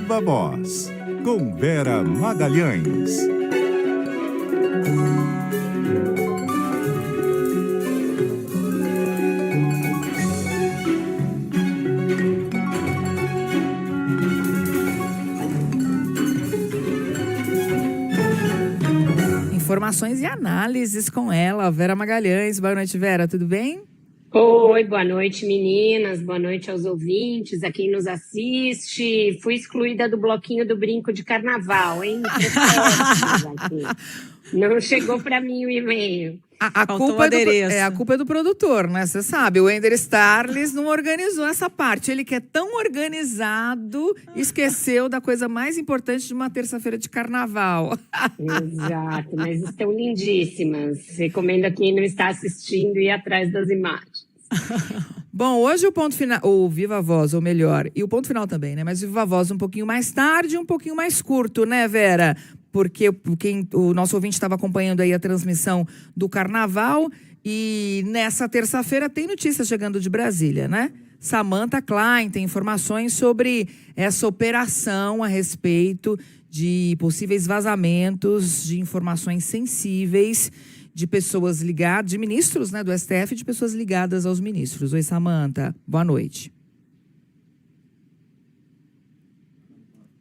Viva Voz, com Vera Magalhães. Informações e análises com ela, Vera Magalhães. Boa noite, Vera, tudo bem? Oi, boa noite, meninas. Boa noite aos ouvintes, a quem nos assiste. Fui excluída do bloquinho do brinco de carnaval, hein? Não chegou para mim o e-mail. A culpa é do produtor, né? Você sabe, o Ender Starles não organizou essa parte. Ele que é tão organizado, esqueceu da coisa mais importante de uma terça-feira de carnaval. Exato, mas estão lindíssimas. Recomendo a quem não está assistindo ir atrás das imagens. Bom, hoje o ponto final, o Viva Voz, ou melhor, e o ponto final também, né? Mas o Viva Voz um pouquinho mais tarde, um pouquinho mais curto, né, Vera? Porque o nosso ouvinte estava acompanhando aí a transmissão do Carnaval e nessa terça-feira tem notícias chegando de Brasília, né? Samantha Klein tem informações sobre essa operação a respeito de possíveis vazamentos de informações sensíveis de pessoas ligadas, de ministros, né, do STF, de pessoas ligadas aos ministros. Oi, Samantha, boa noite.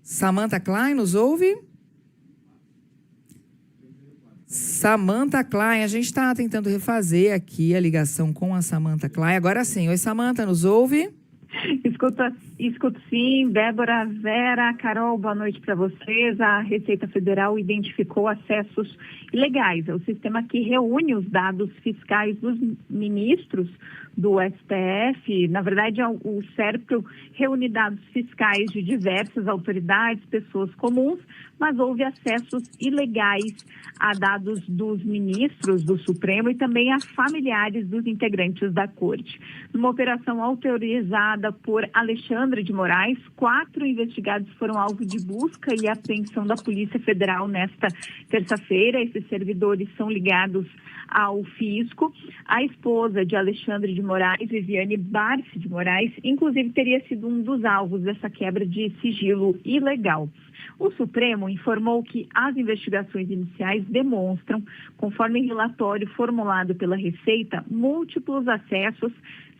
Samantha Klein, nos ouve? Samantha Klein, a gente está tentando refazer aqui a ligação com a Samantha Klein. Agora sim. Oi, Samantha, nos ouve? Escuto sim. Débora, Vera, Carol, boa noite para vocês. A Receita Federal identificou acessos ilegais ao sistema que reúne os dados fiscais dos ministros do STF. Na verdade, o SERPRO reúne dados fiscais de diversas autoridades, pessoas comuns, mas houve acessos ilegais a dados dos ministros do Supremo e também a familiares dos integrantes da Corte. Numa operação autorizada por Alexandre de Moraes, 4 investigados foram alvo de busca e apreensão da Polícia Federal nesta terça-feira. Esses servidores são ligados ao fisco. A esposa de Alexandre de Moraes, Viviane Barce de Moraes, inclusive teria sido um dos alvos dessa quebra de sigilo ilegal. O Supremo informou que as investigações iniciais demonstram, conforme relatório formulado pela Receita, múltiplos acessos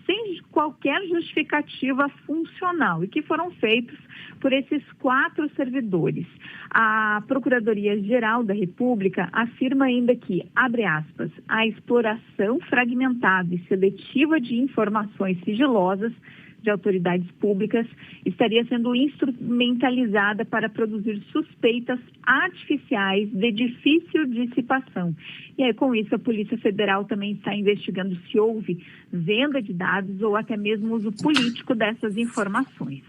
sem qualquer justificativa funcional e que foram feitos por esses 4 servidores. A Procuradoria-Geral da República afirma ainda que, abre aspas, a exploração fragmentada e seletiva de informações sigilosas de autoridades públicas estaria sendo instrumentalizada para produzir suspeitas artificiais de difícil dissipação. E aí, com isso, a Polícia Federal também está investigando se houve venda de dados ou até mesmo uso político dessas informações.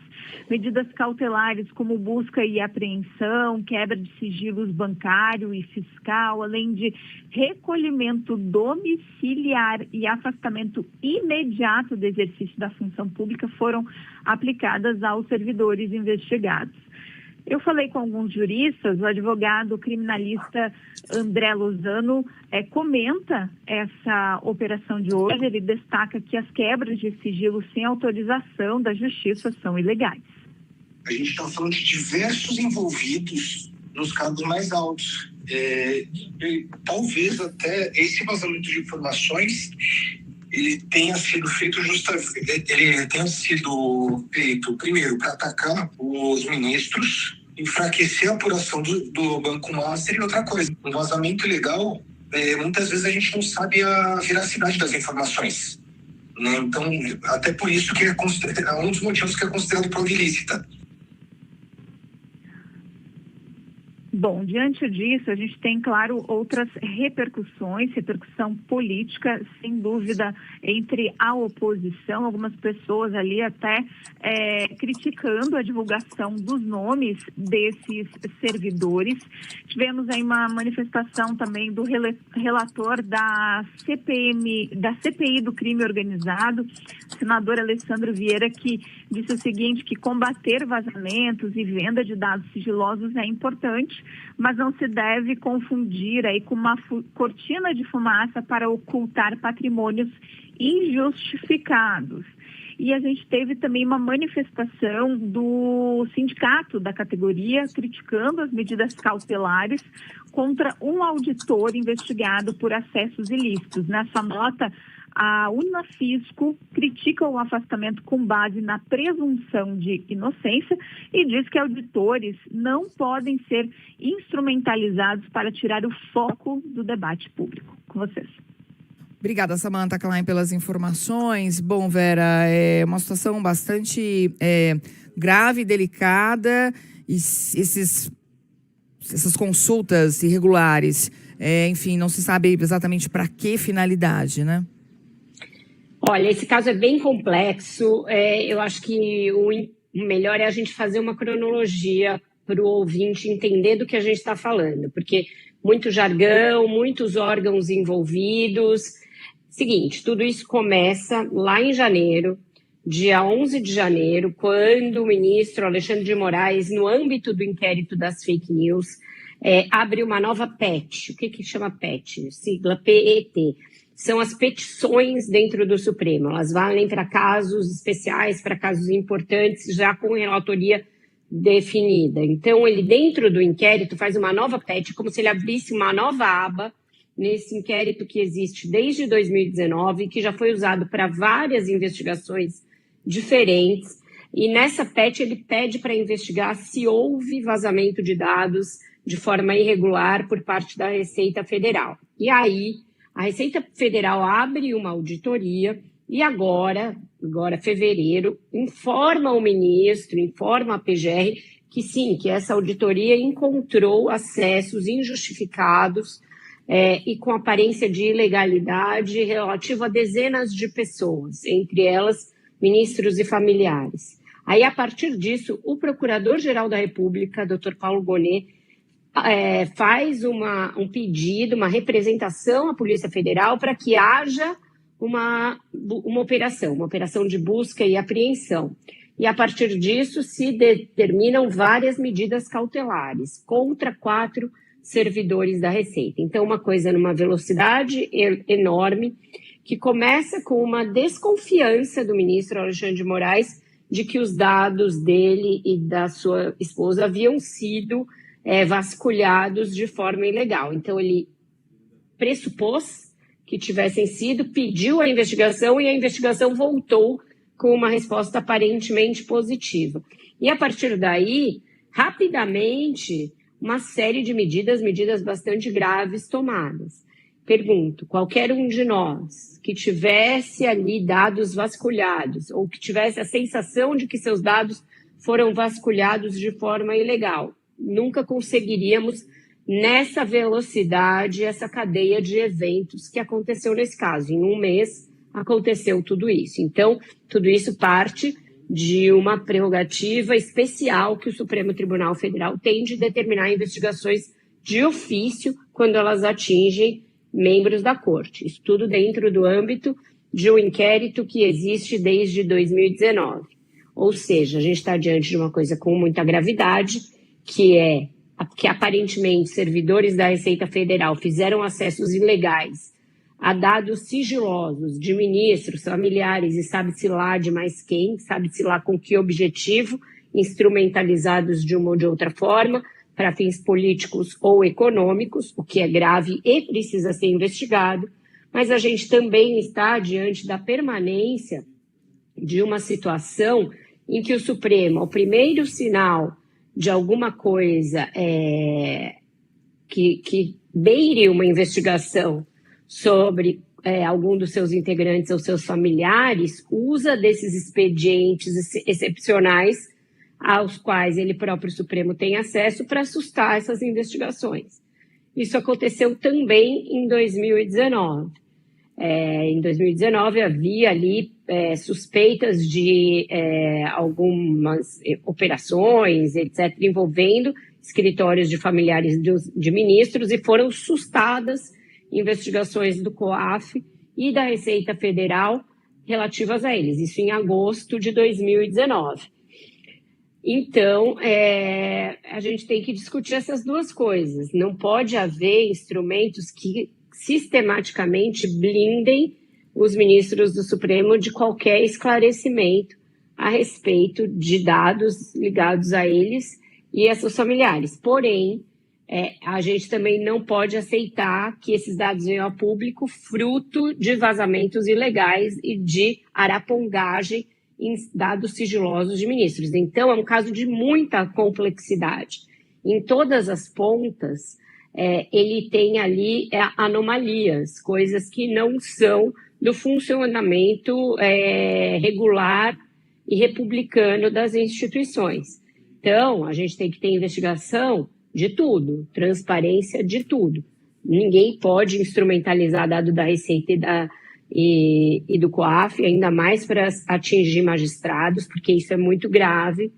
Medidas cautelares como busca e apreensão, quebra de sigilos bancário e fiscal, além de recolhimento domiciliar e afastamento imediato do exercício da função pública foram aplicadas aos servidores investigados. Eu falei com alguns juristas, o advogado criminalista André Lozano comenta essa operação de hoje. Ele destaca que as quebras de sigilo sem autorização da Justiça são ilegais. A gente está falando de diversos envolvidos nos cargos mais altos. Talvez até esse vazamento de informações ele tenha sido feito primeiro para atacar os ministros, enfraquecer a apuração do Banco Master e outra coisa. Um vazamento ilegal, muitas vezes a gente não sabe a veracidade das informações, né? Então, até por isso que é um dos motivos que é considerado prova ilícita. Bom, diante disso, a gente tem, claro, outras repercussão política, sem dúvida, entre a oposição, algumas pessoas ali até criticando a divulgação dos nomes desses servidores. Tivemos aí uma manifestação também do relator da CPI do crime organizado, o senador Alessandro Vieira, que disse o seguinte, que combater vazamentos e venda de dados sigilosos é importante, mas não se deve confundir aí com uma cortina de fumaça para ocultar patrimônios injustificados. E a gente teve também uma manifestação do sindicato da categoria criticando as medidas cautelares contra um auditor investigado por acessos ilícitos. Nessa nota, a Unafisco critica o afastamento com base na presunção de inocência e diz que auditores não podem ser instrumentalizados para tirar o foco do debate público. Com vocês. Obrigada, Samantha Klein, pelas informações. Bom, Vera, é uma situação bastante grave, delicada, e essas consultas irregulares, enfim, não se sabe exatamente para que finalidade, né? Olha, esse caso é bem complexo. Eu acho que o melhor é a gente fazer uma cronologia para o ouvinte entender do que a gente está falando, porque muito jargão, muitos órgãos envolvidos. Seguinte, tudo isso começa lá em janeiro, dia 11 de janeiro, quando o ministro Alexandre de Moraes, no âmbito do inquérito das fake news, abre uma nova PET. O que chama PET? Sigla PET. São as petições dentro do Supremo. Elas valem para casos especiais, para casos importantes, já com relatoria definida. Então, ele, dentro do inquérito, faz uma nova PET, como se ele abrisse uma nova aba nesse inquérito que existe desde 2019, que já foi usado para várias investigações diferentes. E nessa PET, ele pede para investigar se houve vazamento de dados de forma irregular por parte da Receita Federal. E aí, a Receita Federal abre uma auditoria e agora, fevereiro, informa o ministro, informa a PGR que sim, que essa auditoria encontrou acessos injustificados e com aparência de ilegalidade relativo a dezenas de pessoas, entre elas ministros e familiares. Aí, a partir disso, o Procurador-Geral da República, Dr. Paulo Gonet, faz um pedido, uma representação à Polícia Federal para que haja uma operação de busca e apreensão. E, a partir disso, se determinam várias medidas cautelares contra 4 servidores da Receita. Então, uma coisa numa velocidade enorme, que começa com uma desconfiança do ministro Alexandre de Moraes de que os dados dele e da sua esposa haviam sido vasculhados de forma ilegal. Então, ele pressupôs que tivessem sido, pediu a investigação e a investigação voltou com uma resposta aparentemente positiva. E, a partir daí, rapidamente, uma série de medidas bastante graves tomadas. Pergunto, qualquer um de nós que tivesse ali dados vasculhados ou que tivesse a sensação de que seus dados foram vasculhados de forma ilegal, nunca conseguiríamos, nessa velocidade, essa cadeia de eventos que aconteceu nesse caso. Em um mês, aconteceu tudo isso. Então, tudo isso parte de uma prerrogativa especial que o Supremo Tribunal Federal tem de determinar investigações de ofício quando elas atingem membros da Corte. Isso tudo dentro do âmbito de um inquérito que existe desde 2019. Ou seja, a gente está diante de uma coisa com muita gravidade, que aparentemente servidores da Receita Federal fizeram acessos ilegais a dados sigilosos de ministros, familiares e sabe-se lá de mais quem, sabe-se lá com que objetivo, instrumentalizados de uma ou de outra forma, para fins políticos ou econômicos, o que é grave e precisa ser investigado, mas a gente também está diante da permanência de uma situação em que o Supremo, ao primeiro sinal de alguma coisa que beire uma investigação sobre algum dos seus integrantes ou seus familiares, usa desses expedientes excepcionais aos quais ele próprio Supremo tem acesso para assustar essas investigações. Isso aconteceu também em 2019. Em 2019 havia ali suspeitas de algumas operações, etc., envolvendo escritórios de familiares de ministros e foram sustadas investigações do COAF e da Receita Federal relativas a eles. Isso em agosto de 2019. Então, a gente tem que discutir essas duas coisas. Não pode haver instrumentos que sistematicamente blindem os ministros do Supremo de qualquer esclarecimento a respeito de dados ligados a eles e a seus familiares. Porém, a gente também não pode aceitar que esses dados venham a público fruto de vazamentos ilegais e de arapongagem em dados sigilosos de ministros. Então, é um caso de muita complexidade. Em todas as pontas, ele tem ali anomalias, coisas que não são do funcionamento regular e republicano das instituições. Então, a gente tem que ter investigação de tudo, transparência de tudo. Ninguém pode instrumentalizar dado da Receita e do COAF, ainda mais para atingir magistrados, porque isso é muito grave.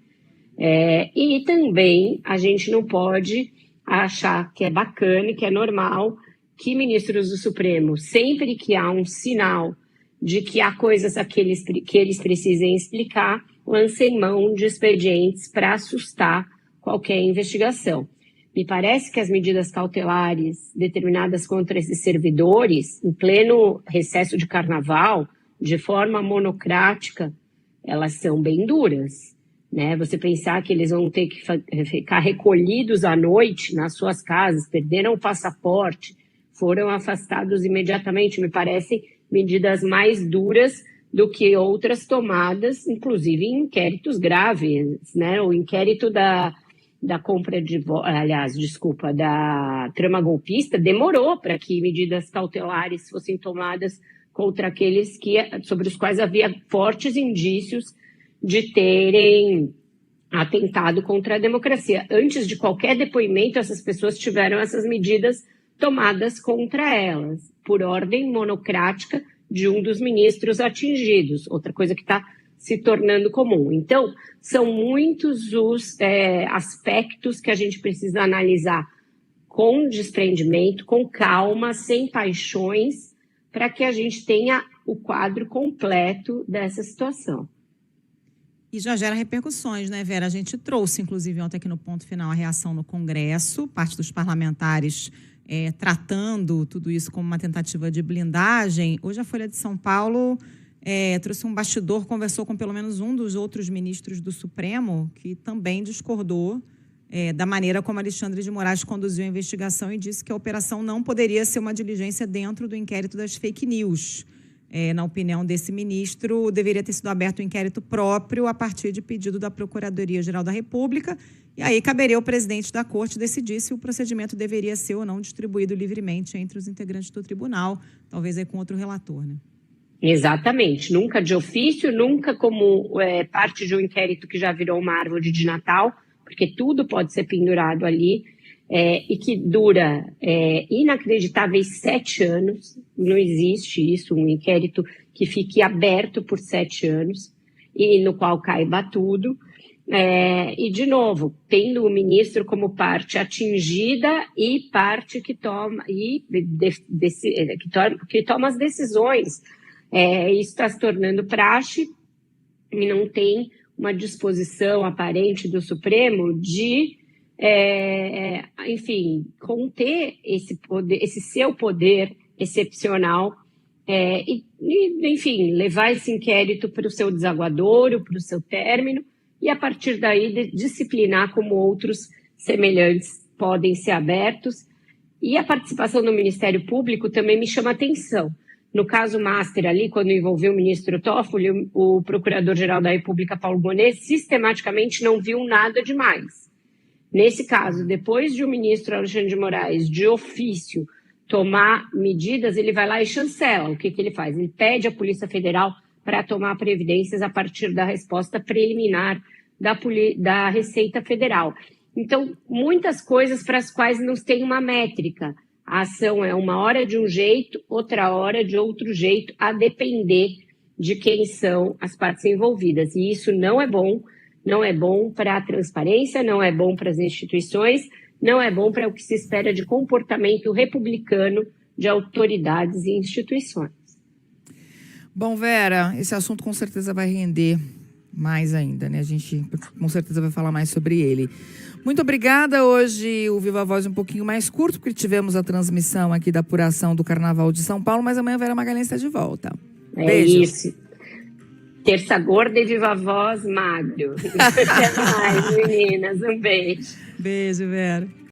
E também a gente não pode achar que é bacana, que é normal, que ministros do Supremo, sempre que há um sinal de que há coisas que eles precisem explicar, lancem mão de expedientes para assustar qualquer investigação. Me parece que as medidas cautelares determinadas contra esses servidores, em pleno recesso de carnaval, de forma monocrática, elas são bem duras, né? Você pensar que eles vão ter que ficar recolhidos à noite nas suas casas, perderam o passaporte, foram afastados imediatamente, me parecem medidas mais duras do que outras tomadas, inclusive em inquéritos graves, né? O inquérito da compra de da trama golpista demorou para que medidas cautelares fossem tomadas contra aqueles sobre os quais havia fortes indícios de terem atentado contra a democracia. Antes de qualquer depoimento, essas pessoas tiveram essas medidas tomadas contra elas, por ordem monocrática de um dos ministros atingidos, outra coisa que está se tornando comum. Então, são muitos os aspectos que a gente precisa analisar com desprendimento, com calma, sem paixões, para que a gente tenha o quadro completo dessa situação. E já gera repercussões, né, Vera? A gente trouxe, inclusive, ontem aqui no Ponto Final, a reação no Congresso, parte dos parlamentares tratando tudo isso como uma tentativa de blindagem. Hoje a Folha de São Paulo trouxe um bastidor, conversou com pelo menos um dos outros ministros do Supremo, que também discordou da maneira como Alexandre de Moraes conduziu a investigação e disse que a operação não poderia ser uma diligência dentro do inquérito das fake news. Na opinião desse ministro, deveria ter sido aberto um inquérito próprio a partir de pedido da Procuradoria-Geral da República, e aí caberia ao presidente da Corte decidir se o procedimento deveria ser ou não distribuído livremente entre os integrantes do tribunal, talvez aí com outro relator, né? Exatamente, nunca de ofício, nunca como parte de um inquérito que já virou uma árvore de Natal, porque tudo pode ser pendurado ali, e que dura inacreditáveis 7 anos, não existe isso, um inquérito que fique aberto por 7 anos, e no qual caiba tudo, e de novo, tendo o ministro como parte atingida e parte que toma, que toma as decisões. Isso está se tornando praxe e não tem uma disposição aparente do Supremo de, enfim, conter esse seu poder excepcional e, enfim, levar esse inquérito para o seu desaguadouro, para o seu término e, a partir daí, disciplinar como outros semelhantes podem ser abertos. E a participação do Ministério Público também me chama atenção. No caso Master ali, quando envolveu o ministro Toffoli, o Procurador-Geral da República, Paulo Bonet, sistematicamente não viu nada demais. Nesse caso, depois de o ministro Alexandre de Moraes, de ofício, tomar medidas, ele vai lá e chancela. O que ele faz? Ele pede à Polícia Federal para tomar providências a partir da resposta preliminar da Receita Federal. Então, muitas coisas para as quais não tem uma métrica. A ação é uma hora de um jeito, outra hora de outro jeito, a depender de quem são as partes envolvidas. E isso não é bom para a transparência, não é bom para as instituições, não é bom para o que se espera de comportamento republicano de autoridades e instituições. Bom, Vera, esse assunto com certeza vai render Mais ainda, né? A gente com certeza vai falar mais sobre ele. Muito obrigada. Hoje o Viva Voz um pouquinho mais curto, porque tivemos a transmissão aqui da apuração do Carnaval de São Paulo, mas amanhã a Vera Magalhães está de volta. Beijo. Isso. Terça gorda e Viva Voz magro. Até mais, meninas. Um beijo. Beijo, Vera.